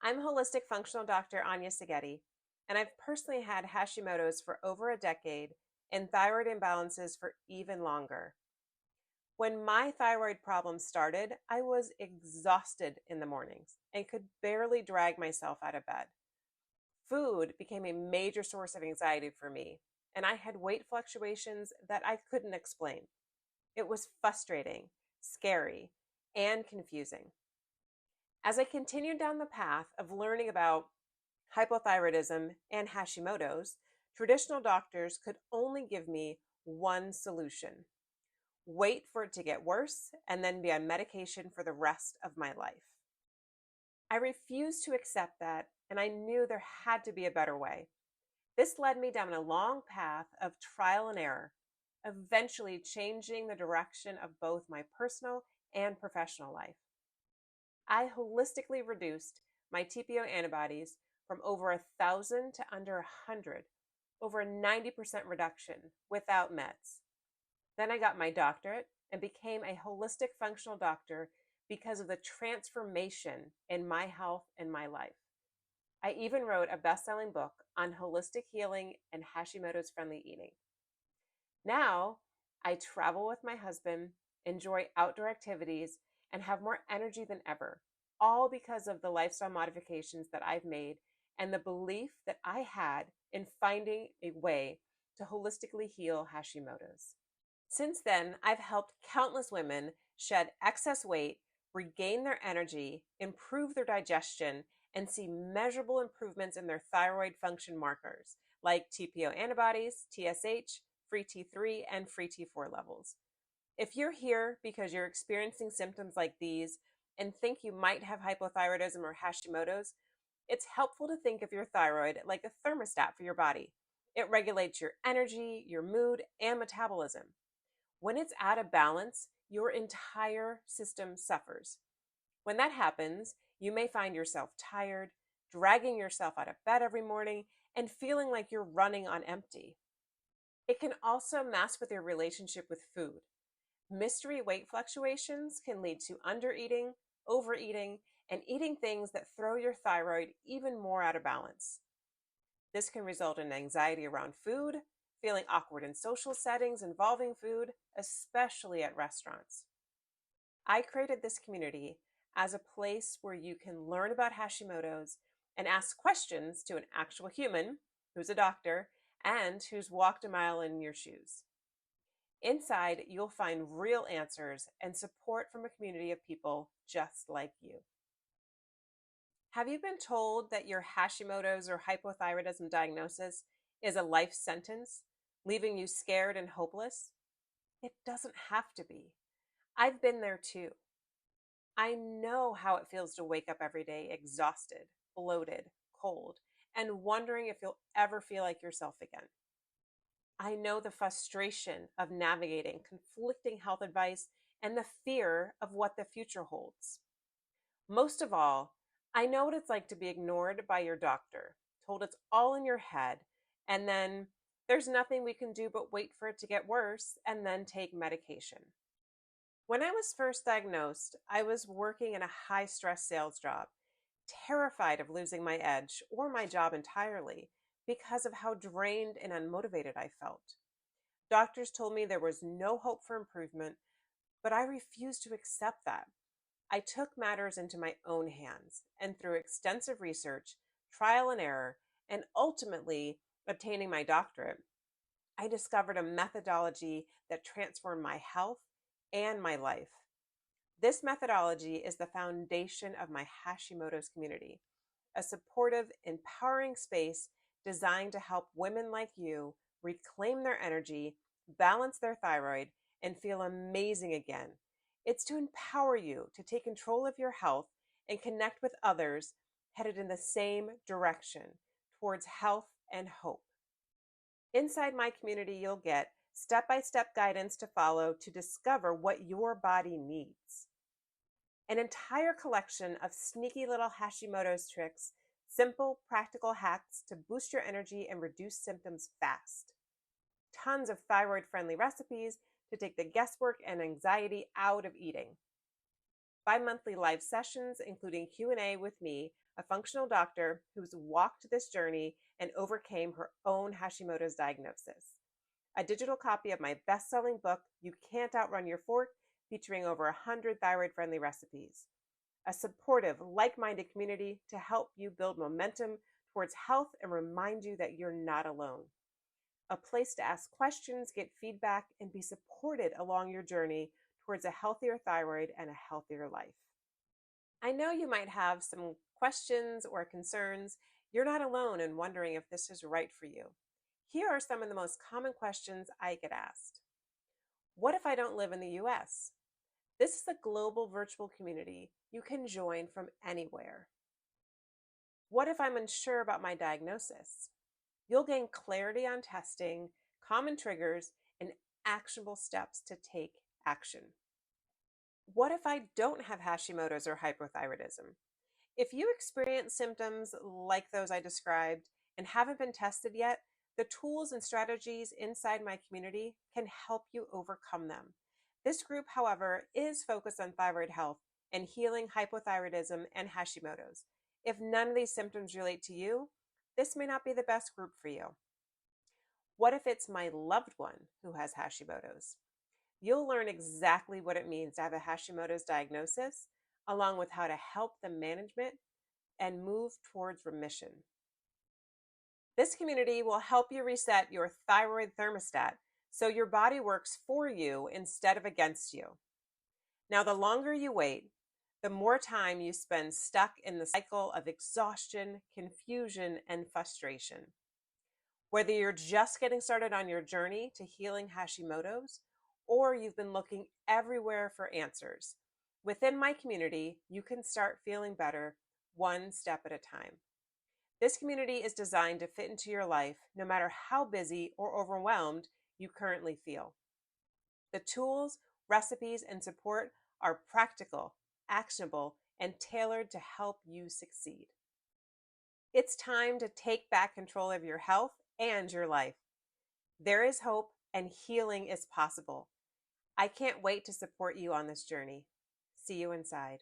I'm holistic functional doctor Anya Szigeti, and I've personally had Hashimoto's for over a decade and thyroid imbalances for even longer. When my thyroid problems started, I was exhausted in the mornings and could barely drag myself out of bed. Food became a major source of anxiety for me, and I had weight fluctuations that I couldn't explain. It was frustrating, scary, and confusing. As I continued down the path of learning about hypothyroidism and Hashimoto's, traditional doctors could only give me one solution: wait for it to get worse and then be on medication for the rest of my life. I refused to accept that, and I knew there had to be a better way. This led me down a long path of trial and error, eventually changing the direction of both my personal and professional life. I holistically reduced my TPO antibodies from over 1,000 to under 100, over a 90% reduction without meds. Then I got my doctorate and became a holistic functional doctor because of the transformation in my health and my life. I even wrote a best-selling book on holistic healing and Hashimoto's friendly eating. Now, I travel with my husband, enjoy outdoor activities, and have more energy than ever, all because of the lifestyle modifications that I've made and the belief that I had in finding a way to holistically heal Hashimoto's. Since then, I've helped countless women shed excess weight, regain their energy, improve their digestion, and see measurable improvements in their thyroid function markers like TPO antibodies, TSH, free T3, and free T4 levels. If you're here because you're experiencing symptoms like these and think you might have hypothyroidism or Hashimoto's, it's helpful to think of your thyroid like a thermostat for your body. It regulates your energy, your mood, and metabolism. When it's out of balance, your entire system suffers. When that happens, you may find yourself tired, dragging yourself out of bed every morning, and feeling like you're running on empty. It can also mess with your relationship with food. Mystery weight fluctuations can lead to undereating, overeating, and eating things that throw your thyroid even more out of balance. This can result in anxiety around food, feeling awkward in social settings involving food, especially at restaurants. I created this community as a place where you can learn about Hashimoto's and ask questions to an actual human who's a doctor and who's walked a mile in your shoes. Inside, you'll find real answers and support from a community of people just like you. Have you been told that your Hashimoto's or hypothyroidism diagnosis is a life sentence, leaving you scared and hopeless? It doesn't have to be. I've been there too. I know how it feels to wake up every day exhausted, bloated, cold, and wondering if you'll ever feel like yourself again. I know the frustration of navigating conflicting health advice and the fear of what the future holds. Most of all, I know what it's like to be ignored by your doctor, told it's all in your head, and then there's nothing we can do but wait for it to get worse and then take medication. When I was first diagnosed, I was working in a high stress sales job, terrified of losing my edge or my job entirely because of how drained and unmotivated I felt. Doctors told me there was no hope for improvement, but I refused to accept that. I took matters into my own hands, and through extensive research, trial and error, and ultimately obtaining my doctorate, I discovered a methodology that transformed my health and my life. This methodology is the foundation of my Hashimoto's community, a supportive, empowering space designed to help women like you reclaim their energy, balance their thyroid, and feel amazing again. It's to empower you to take control of your health and connect with others headed in the same direction towards health and hope. Inside my community, you'll get step-by-step guidance to follow to discover what your body needs. An entire collection of sneaky little Hashimoto's tricks, simple, practical hacks to boost your energy and reduce symptoms fast. Tons of thyroid-friendly recipes to take the guesswork and anxiety out of eating. bi-monthly live sessions, including Q&A with me, a functional doctor who's walked this journey and overcame her own Hashimoto's diagnosis. A digital copy of my best-selling book, You Can't Outrun Your Fork, featuring over 100 thyroid-friendly recipes. A supportive, like-minded community to help you build momentum towards health and remind you that you're not alone. A place to ask questions, get feedback, and be supported along your journey towards a healthier thyroid and a healthier life. I know you might have some questions or concerns. You're not alone in wondering if this is right for you. Here are some of the most common questions I get asked. What if I don't live in the US? This is a global virtual community you can join from anywhere. What if I'm unsure about my diagnosis? You'll gain clarity on testing, common triggers, and actionable steps to take action. What if I don't have Hashimoto's or hypothyroidism? If you experience symptoms like those I described and haven't been tested yet, the tools and strategies inside my community can help you overcome them. This group, however, is focused on thyroid health and healing hypothyroidism and Hashimoto's. If none of these symptoms relate to you, this may not be the best group for you. What if it's my loved one who has Hashimoto's? You'll learn exactly what it means to have a Hashimoto's diagnosis, along with how to help them manage it and move towards remission. This community will help you reset your thyroid thermostat so your body works for you instead of against you. Now, the longer you wait, the more time you spend stuck in the cycle of exhaustion, confusion, and frustration. Whether you're just getting started on your journey to healing Hashimoto's, or you've been looking everywhere for answers, within my community, you can start feeling better one step at a time. This community is designed to fit into your life no matter how busy or overwhelmed you currently feel. The tools, recipes, and support are practical, actionable, and tailored to help you succeed. It's time to take back control of your health and your life. There is hope and healing is possible. I can't wait to support you on this journey. See you inside.